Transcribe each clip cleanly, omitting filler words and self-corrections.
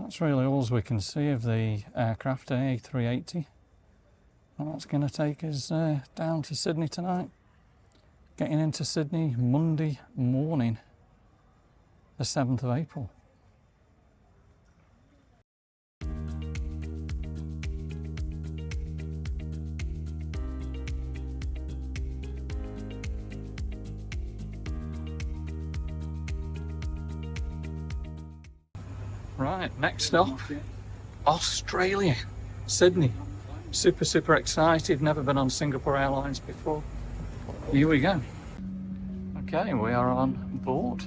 That's really all we can see of the aircraft A380. And that's going to take us down to Sydney tonight. Getting into Sydney Monday morning, the 7th of April. Right, next stop, Australia, Sydney. Super excited, never been on Singapore Airlines before. Here we go. Okay, we are on board.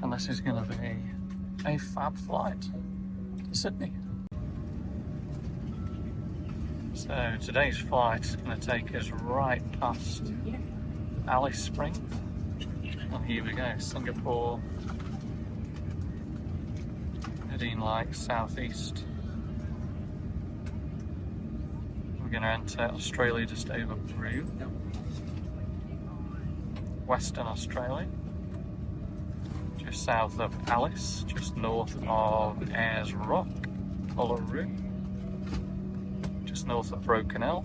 And this is going to be a fab flight to Sydney. So today's flight is going to take us right past Alice Springs. And here we go, Singapore. Heading like southeast. We're going to enter Australia just over Peru. Western Australia. Just south of Alice, just north of Ayers Rock, Uluru. Just north of Broken Hill.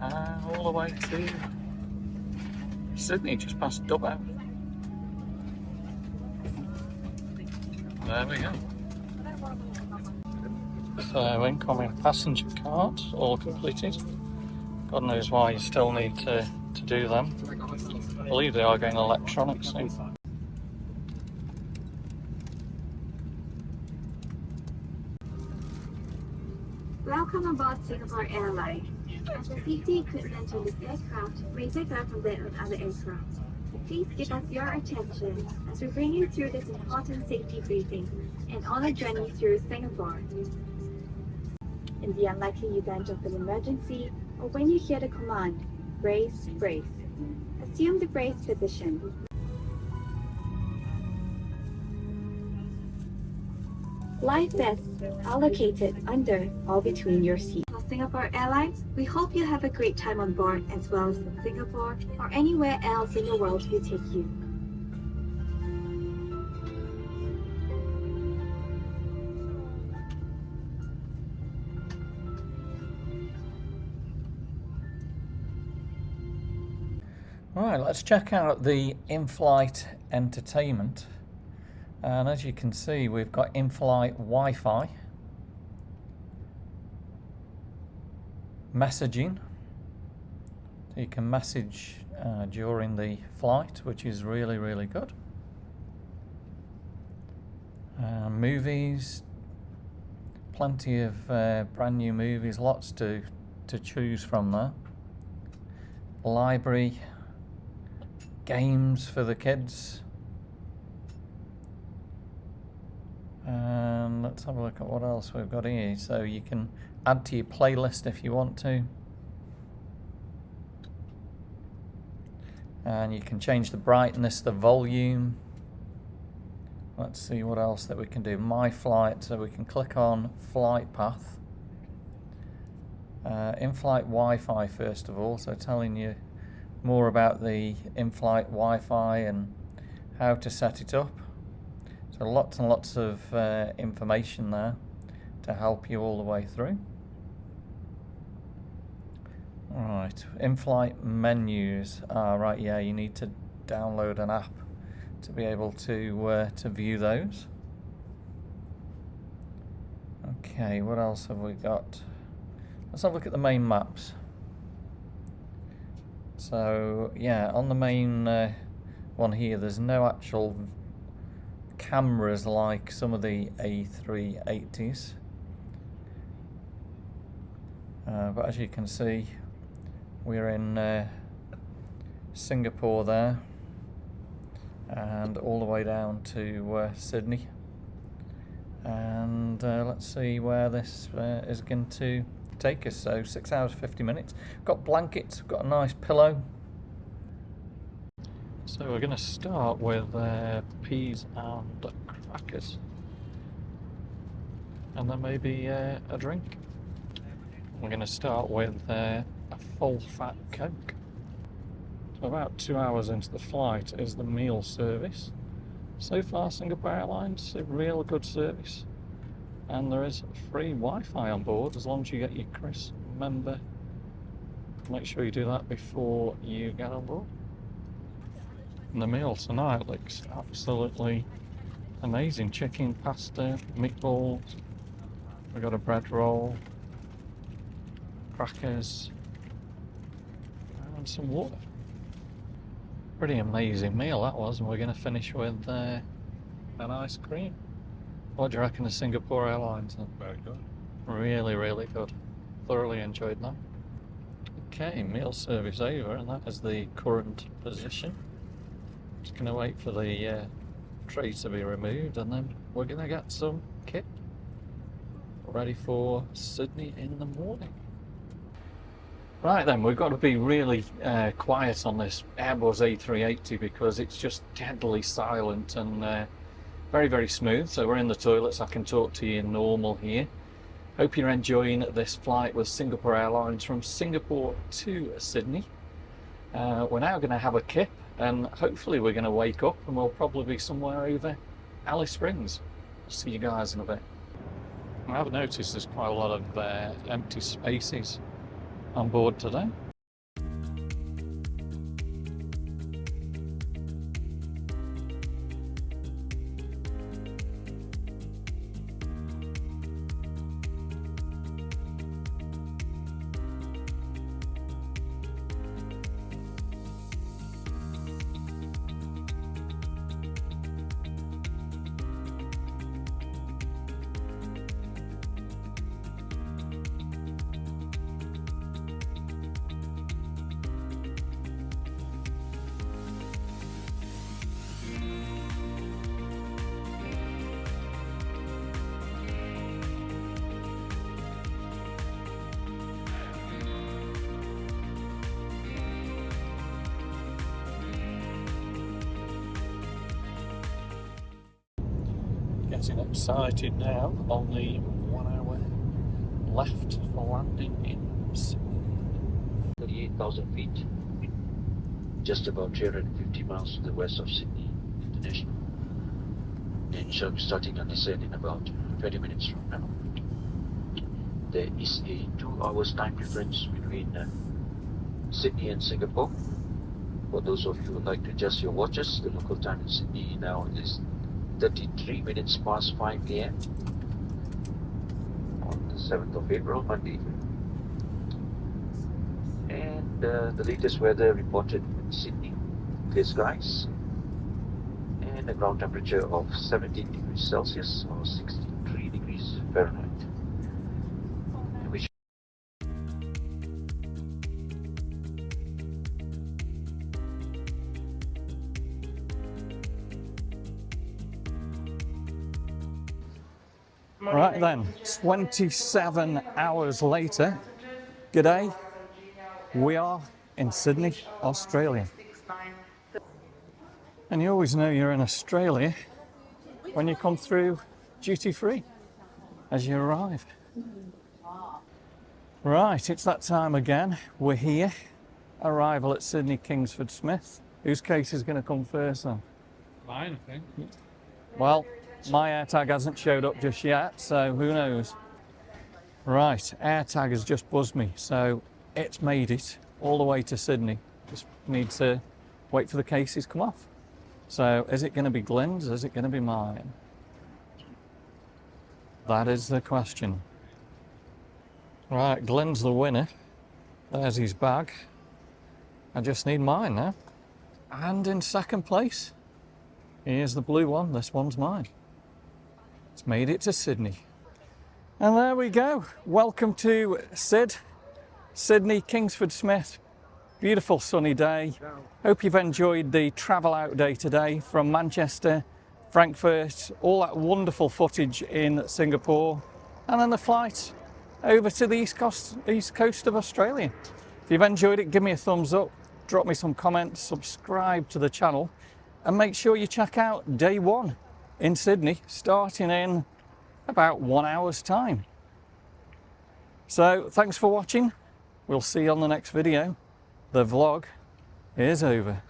And all the way to Sydney, just past Dubbo. There we go. So incoming passenger card, all completed. God knows why you still need to do them. I believe they are going electronic soon. Welcome aboard Singapore Airlines. As the safety equipment on this aircraft may differ from that on other aircraft, please give us your attention as we bring you through this important safety briefing and on a journey through Singapore. In the unlikely event of an emergency, or when you hear the command, brace, brace, assume the brace position. Life vests are located under or between your seats. For Singapore Airlines, we hope you have a great time on board as well as in Singapore or anywhere else in the world we take you. Right, let's check out the in-flight entertainment. And as you can see, we've got in-flight Wi-Fi, messaging, so you can message during the flight, which is really good. Movies, plenty of brand new movies, lots to choose from there. Library, games for the kids. And let's have a look at what else we've got here. So you can add to your playlist if you want to. And you can change the brightness, the volume. Let's see what else that we can do. My flight, so we can click on flight path. In-flight Wi-Fi first of all, so telling you more about the in-flight Wi-Fi and how to set it up. So lots and lots of information there to help you all the way through. Right, in-flight menus. Right, yeah, you need to download an app to be able to view those. Okay, what else have we got? Let's have a look at the main maps. So yeah, on the main one here, there's no actual cameras like some of the A380s, but as you can see, we're in Singapore there, and all the way down to Sydney. And let's see where this is going to take us. So 6 hours 50 minutes. Got blankets, got a nice pillow. So we're going to start with peas and crackers, and then maybe a drink. We're going to start with a full fat Coke. So about 2 hours into the flight is the meal service. So far, Singapore Airlines, a real good service. And there is free Wi-Fi on board as long as you get your Chris member. Make sure you do that before you get on board. And the meal tonight looks absolutely amazing. Chicken, pasta, meatballs. We've got a bread roll, crackers, and some water. Pretty amazing meal that was, and we're going to finish with an ice cream. What do you reckon of Singapore Airlines then? Very good. Really, really good. Thoroughly enjoyed that. Okay, meal service over, and that is the current position. Just going to wait for the tray to be removed, and then we're going to get some kit ready for Sydney in the morning. Right then, we've got to be really quiet on this Airbus A380 because it's just deadly silent and very, very smooth. So we're in the toilets. I can talk to you normal here. Hope you're enjoying this flight with Singapore Airlines from Singapore to Sydney. We're now going to have a kip, and hopefully we're going to wake up and we'll probably be somewhere over Alice Springs. I'll see you guys in a bit. I've noticed there's quite a lot of empty spaces on board today. Getting excited now, only 1 hour left for landing in Sydney. 38,000 feet, just about 350 miles to the west of Sydney International. And shall be starting on descent in about 20 minutes from now. There is a 2 hours time difference between Sydney and Singapore. For those of you who would like to adjust your watches, the local time in Sydney now is 33 minutes past 5 a.m. on the 7th of April, Monday. And the latest weather reported in Sydney, clear skies, and a ground temperature of 17 degrees Celsius or 63 degrees Fahrenheit. Which Right then, 27 hours later, g'day, we are in Sydney, Australia. And you always know you're in Australia when you come through duty free as you arrive. Right, it's that time again. We're here. Arrival at Sydney Kingsford Smith. Whose case is going to come first then? Mine, I think. Well, my AirTag hasn't showed up just yet, so who knows? Right, AirTag has just buzzed me, so it's made it all the way to Sydney. Just need to wait for the cases to come off. So is it going to be Glynn's? Is it going to be mine? That is the question. Right, Glynn's the winner. There's his bag. I just need mine now. And in second place, here's the blue one. This one's mine. It's made it to Sydney. And there we go. Welcome to Sydney Kingsford Smith. Beautiful sunny day. Hope you've enjoyed the travel out day today from Manchester, Frankfurt, all that wonderful footage in Singapore, and then the flight over to the east coast of Australia. If you've enjoyed it, give me a thumbs up, drop me some comments, subscribe to the channel, and make sure you check out day one in Sydney, starting in about 1 hour's time. So thanks for watching. We'll see you on the next video. The vlog is over.